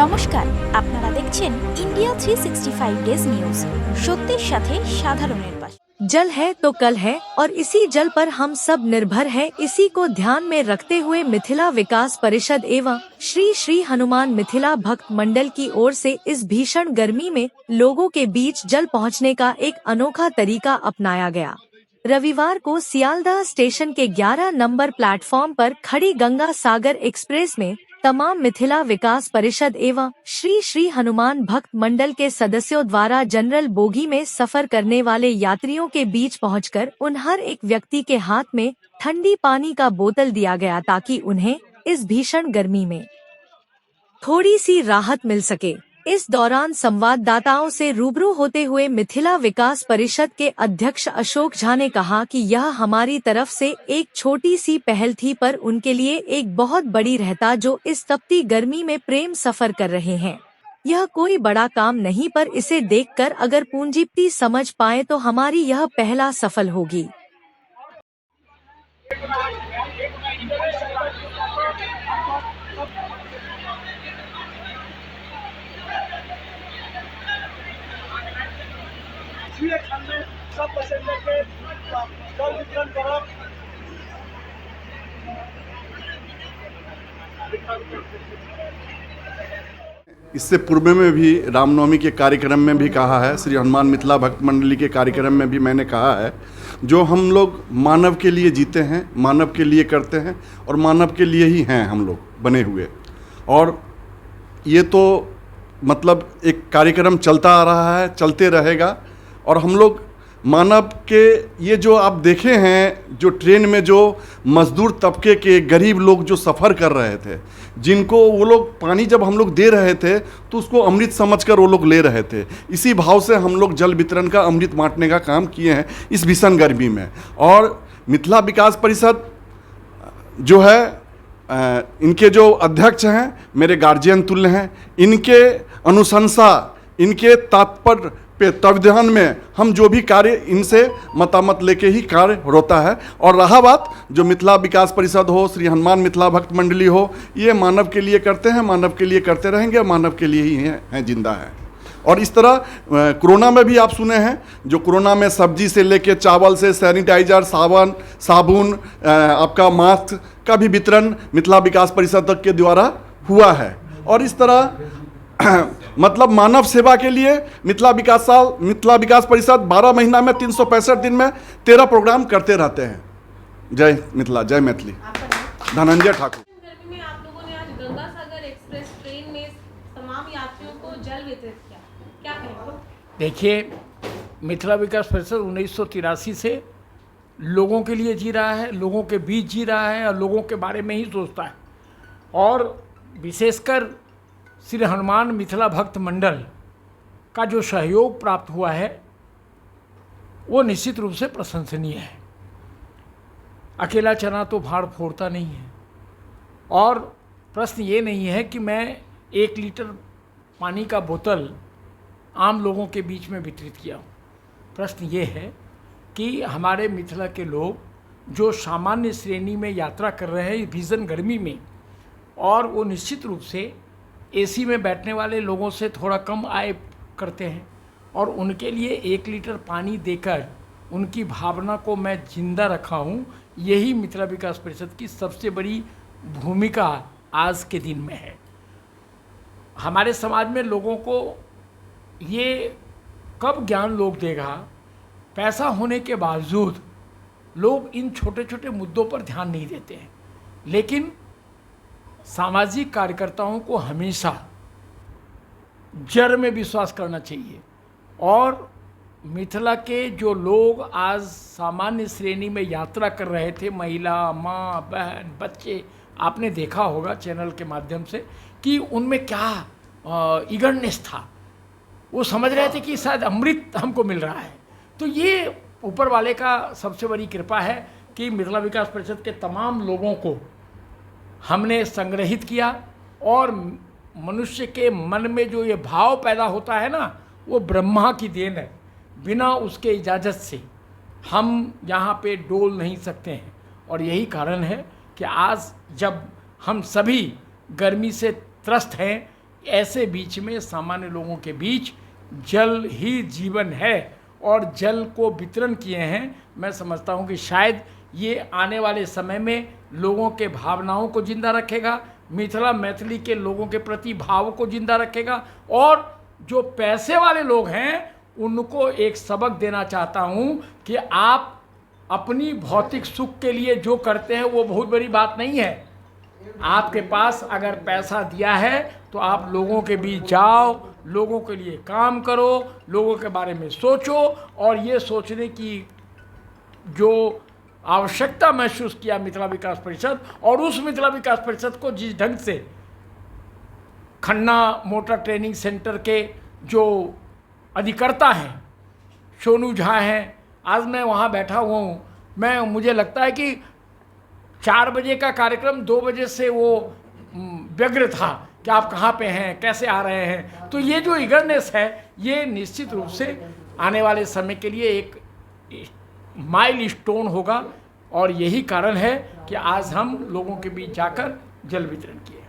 নমস্কার, আপনারা দেখছেন ইন্ডিয়া 365 ডেজ নিউজ। সত্যের সাথে সাধারণের পাশে। जल है तो कल है और इसी जल पर हम सब निर्भर हैं। इसी को ध्यान में रखते हुए मिथिला विकास परिषद एवं श्री श्री हनुमान मिथिला भक्त मंडल की ओर से इस भीषण गर्मी में लोगों के बीच जल पहुंचने का एक अनोखा तरीका अपनाया गया। रविवार को सियालदह स्टेशन के 11 नंबर प्लेटफॉर्म पर खड़ी गंगा सागर एक्सप्रेस में तमाम मिथिला विकास परिषद एवं श्री श्री हनुमान भक्त मंडल के सदस्यों द्वारा जनरल बोगी में सफर करने वाले यात्रियों के बीच पहुंचकर उन हर एक व्यक्ति के हाथ में ठंडी पानी का बोतल दिया गया ताकि उन्हें इस भीषण गर्मी में थोड़ी सी राहत मिल सके। इस दौरान संवाददाताओं से रूबरू होते हुए मिथिला विकास परिषद के अध्यक्ष अशोक झा ने कहा कि यह हमारी तरफ से एक छोटी सी पहल थी, पर उनके लिए एक बहुत बड़ी रहता जो इस तपती गर्मी में प्रेम सफर कर रहे हैं। यह कोई बड़ा काम नहीं, पर इसे देखकर अगर पूंजीपति समझ पाए तो हमारी यह पहला सफल होगी। सब पैसेंजर के जल वितरण करो। इससे पूर्व में भी रामनवमी के कार्यक्रम में भी कहा है, श्री हनुमान मिथिला भक्त मंडली के कार्यक्रम में भी मैंने कहा है, जो हम लोग मानव के लिए जीते हैं, मानव के लिए करते हैं और मानव के लिए ही हैं हम लोग बने हुए। और ये तो मतलब एक कार्यक्रम चलता आ रहा है, चलते रहेगा। और हम लोग मानव के ये जो आप देखे हैं, जो ट्रेन में जो मजदूर तबके के गरीब लोग जो सफ़र कर रहे थे, जिनको वो लोग पानी जब हम लोग दे रहे थे तो उसको अमृत समझकर वो लोग ले रहे थे। इसी भाव से हम लोग जल वितरण का, अमृत बांटने का काम किए हैं इस भीषण गर्मी में। और मिथिला विकास परिषद जो है, इनके जो अध्यक्ष हैं मेरे गार्जियन तुल्य हैं। इनके अनुशंसा, इनके तात्पर्य पे तत्वधान में हम जो भी कार्य इनसे मतामत लेके ही कार्य होता है। और रहा बात जो मिथिला विकास परिषद हो, श्री हनुमान मिथिला भक्त मंडली हो, ये मानव के लिए करते हैं, मानव के लिए करते रहेंगे, मानव के लिए ही हैं जिंदा है। और इस तरह कोरोना में भी आप सुने हैं, जो कोरोना में सब्जी से लेके चावल से सैनिटाइजर, साबुन, आपका मास्क का भी वितरण मिथिला विकास परिषद के द्वारा हुआ है। और इस तरह मतलब मानव सेवा के लिए मिथिला विकास परिषद 12 महीना में 365 दिन में 13 प्रोग्राम करते रहते हैं। जय मिथिला, जय मैथिली। धनंजय ठाकुर। गर्मी में आप लोगों ने आज गंगा सागर एक्सप्रेस ट्रेन में तमाम यात्रियों को जल वितरित किया, क्या कहेंगे? देखिए, मिथिला विकास परिषद 1983 से लोगों के लिए जी रहा है, लोगों के बीच जी रहा है और लोगों के बारे में ही सोचता है। और विशेषकर श्री हनुमान मिथिला भक्त मंडल का जो सहयोग प्राप्त हुआ है वो निश्चित रूप से प्रशंसनीय है। अकेला चना तो भाड़ फोड़ता नहीं है। और प्रश्न ये नहीं है कि मैं 1 लीटर पानी का बोतल आम लोगों के बीच में वितरित किया हूँ। प्रश्न ये है कि हमारे मिथिला के लोग जो सामान्य श्रेणी में यात्रा कर रहे हैं भीषण गर्मी में, और वो निश्चित रूप से एसी में बैठने वाले लोगों से थोड़ा कम आय करते हैं, और उनके लिए 1 लीटर पानी देकर उनकी भावना को मैं जिंदा रखा हूँ। यही मिथिला विकास परिषद की सबसे बड़ी भूमिका आज के दिन में है। हमारे समाज में लोगों को ये कब ज्ञान लोग देगा, पैसा होने के बावजूद लोग इन छोटे छोटे मुद्दों पर ध्यान नहीं देते हैं। लेकिन सामाजिक कार्यकर्ताओं को हमेशा जड़ में विश्वास करना चाहिए। और मिथिला के जो लोग आज सामान्य श्रेणी में यात्रा कर रहे थे, महिला, माँ, बहन, बच्चे, आपने देखा होगा चैनल के माध्यम से कि उनमें क्या ईगरनेस था। वो समझ रहे थे कि शायद अमृत हमको मिल रहा है। तो ये ऊपर वाले का सबसे बड़ी कृपा है कि मिथिला विकास परिषद के तमाम लोगों को हमने संग्रहित किया। और मनुष्य के मन में जो ये भाव पैदा होता है ना, वो ब्रह्मा की देन है। बिना उसके इजाज़त से हम यहाँ पे डोल नहीं सकते हैं। और यही कारण है कि आज जब हम सभी गर्मी से त्रस्त हैं, ऐसे बीच में सामान्य लोगों के बीच जल ही जीवन है और जल को वितरण किए हैं। मैं समझता हूँ कि शायद ये आने वाले समय में लोगों के भावनाओं को जिंदा रखेगा, मिथिला मैथिली के लोगों के प्रति भाव को जिंदा रखेगा और जो पैसे वाले लोग हैं उनको एक सबक देना चाहता हूँ कि आप अपनी भौतिक सुख के लिए जो करते हैं वो बहुत बड़ी बात नहीं है। आपके पास अगर पैसा दिया है तो आप लोगों के बीच जाओ, लोगों के लिए काम करो, लोगों के बारे में सोचो और ये सोचने की जो आवश्यकता महसूस किया मिथिला विकास परिषद और उस मिथिला विकास परिषद को जिस ढंग से खन्ना मोटर ट्रेनिंग सेंटर के जो अधिकर्ता हैं सोनू झा हैं, आज मैं वहाँ बैठा हुआ हूँ, मुझे लगता है कि 4 बजे का कार्यक्रम 2 बजे से वो व्यग्र था कि आप कहाँ पे हैं, कैसे आ रहे हैं। तो ये जो ईगरनेस है ये निश्चित रूप से आने वाले समय के लिए एक माइल स्टोन होगा और यही कारण है कि आज हम लोगों के बीच जाकर जल वितरण किए।